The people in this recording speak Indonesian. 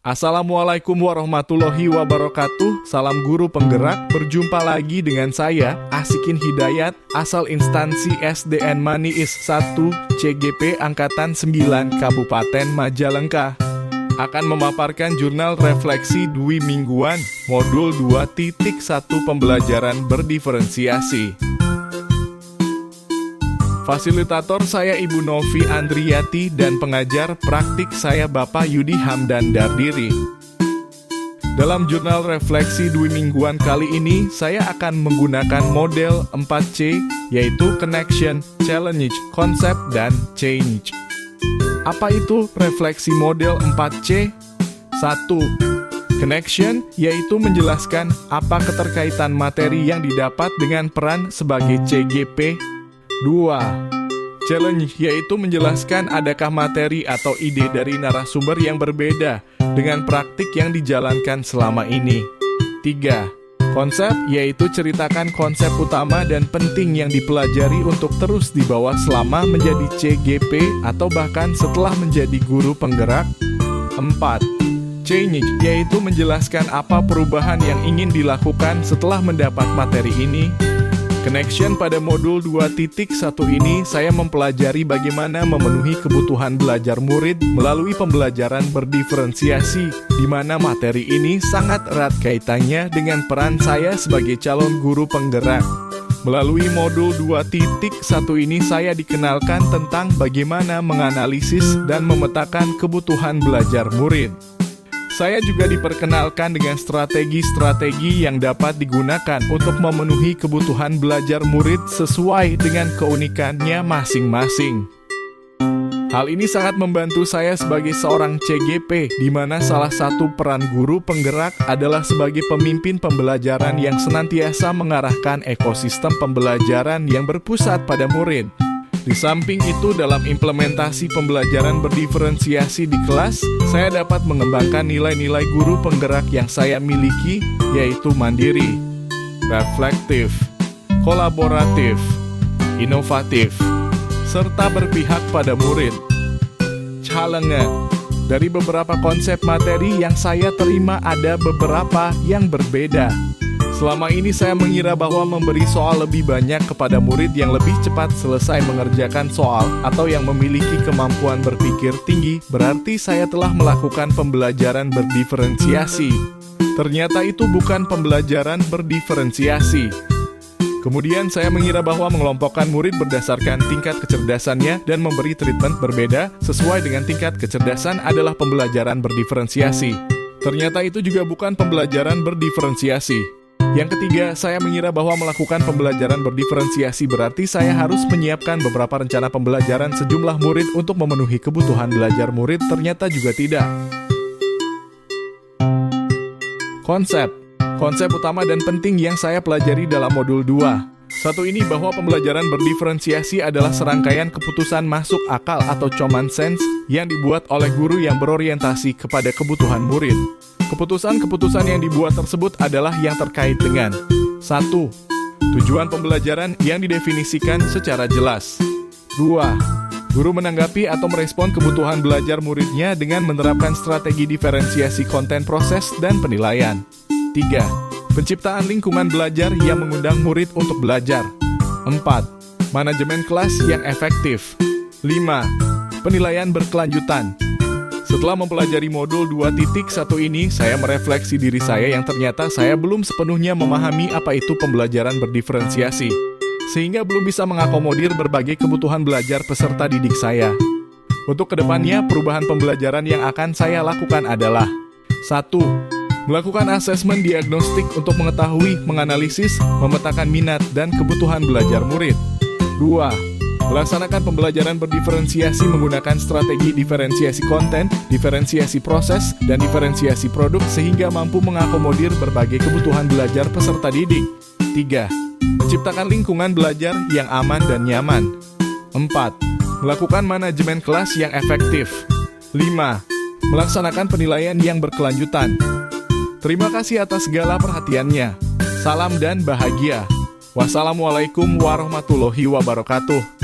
Assalamualaikum warahmatullahi wabarakatuh. Salam guru penggerak. Berjumpa lagi dengan saya, Asikin Hidayat, asal instansi SDN Maniis 1 CGP Angkatan 9 Kabupaten Majalengka. Akan memaparkan jurnal refleksi Dwi Mingguan, modul 2.1 pembelajaran berdiferensiasi. Fasilitator saya Ibu Novi Andriati dan pengajar praktik saya Bapak Yudi Hamdan Dardiri. Dalam jurnal refleksi Dwi Mingguan kali ini, saya akan menggunakan model 4C, yaitu Connection, Challenge, Concept, dan Change. Apa itu refleksi model 4C? 1. Connection, yaitu menjelaskan apa keterkaitan materi yang didapat dengan peran sebagai CGP. 2. Challenge, yaitu menjelaskan adakah materi atau ide dari narasumber yang berbeda dengan praktik yang dijalankan selama ini. 3. Konsep, yaitu ceritakan konsep utama dan penting yang dipelajari untuk terus dibawa selama menjadi CGP atau bahkan setelah menjadi guru penggerak. 4. Change, yaitu menjelaskan apa perubahan yang ingin dilakukan setelah mendapat materi ini. Connection pada modul 2.1 ini saya mempelajari bagaimana memenuhi kebutuhan belajar murid melalui pembelajaran berdiferensiasi, di mana materi ini sangat erat kaitannya dengan peran saya sebagai calon guru penggerak. Melalui modul 2.1 ini saya dikenalkan tentang bagaimana menganalisis dan memetakan kebutuhan belajar murid. Saya juga diperkenalkan dengan strategi-strategi yang dapat digunakan untuk memenuhi kebutuhan belajar murid sesuai dengan keunikannya masing-masing. Hal ini sangat membantu saya sebagai seorang CGP, di mana salah satu peran guru penggerak adalah sebagai pemimpin pembelajaran yang senantiasa mengarahkan ekosistem pembelajaran yang berpusat pada murid. Di samping itu, dalam implementasi pembelajaran berdiferensiasi di kelas, saya dapat mengembangkan nilai-nilai guru penggerak yang saya miliki, yaitu mandiri, reflektif, kolaboratif, inovatif, serta berpihak pada murid. Challenge. Dari beberapa konsep materi yang saya terima, ada beberapa yang berbeda. Selama ini saya mengira bahwa memberi soal lebih banyak kepada murid yang lebih cepat selesai mengerjakan soal atau yang memiliki kemampuan berpikir tinggi berarti saya telah melakukan pembelajaran berdiferensiasi. Ternyata itu bukan pembelajaran berdiferensiasi. Kemudian saya mengira bahwa mengelompokkan murid berdasarkan tingkat kecerdasannya dan memberi treatment berbeda sesuai dengan tingkat kecerdasan adalah pembelajaran berdiferensiasi. Ternyata itu juga bukan pembelajaran berdiferensiasi. Yang ketiga, saya mengira bahwa melakukan pembelajaran berdiferensiasi berarti saya harus menyiapkan beberapa rencana pembelajaran sejumlah murid untuk memenuhi kebutuhan belajar murid, ternyata juga tidak. Konsep utama dan penting yang saya pelajari dalam modul 2. Satu ini bahwa pembelajaran berdiferensiasi adalah serangkaian keputusan masuk akal atau common sense yang dibuat oleh guru yang berorientasi kepada kebutuhan murid. Keputusan-keputusan yang dibuat tersebut adalah yang terkait dengan 1. Tujuan pembelajaran yang didefinisikan secara jelas. 2. Guru menanggapi atau merespon kebutuhan belajar muridnya dengan menerapkan strategi diferensiasi konten proses dan penilaian. 3. Penciptaan lingkungan belajar yang mengundang murid untuk belajar. 4. Manajemen kelas yang efektif. 5. Penilaian berkelanjutan. Setelah mempelajari modul 2.1 ini, saya merefleksi diri saya yang ternyata saya belum sepenuhnya memahami apa itu pembelajaran berdiferensiasi, sehingga belum bisa mengakomodir berbagai kebutuhan belajar peserta didik saya. Untuk kedepannya, perubahan pembelajaran yang akan saya lakukan adalah 1. Melakukan asesmen diagnostik untuk mengetahui, menganalisis, memetakan minat, dan kebutuhan belajar murid. 2. Melaksanakan pembelajaran berdiferensiasi menggunakan strategi diferensiasi konten, diferensiasi proses, dan diferensiasi produk sehingga mampu mengakomodir berbagai kebutuhan belajar peserta didik. 3. Menciptakan lingkungan belajar yang aman dan nyaman. 4. Melakukan manajemen kelas yang efektif. 5. Melaksanakan penilaian yang berkelanjutan. Terima kasih atas segala perhatiannya. Salam dan bahagia. Wassalamualaikum warahmatullahi wabarakatuh.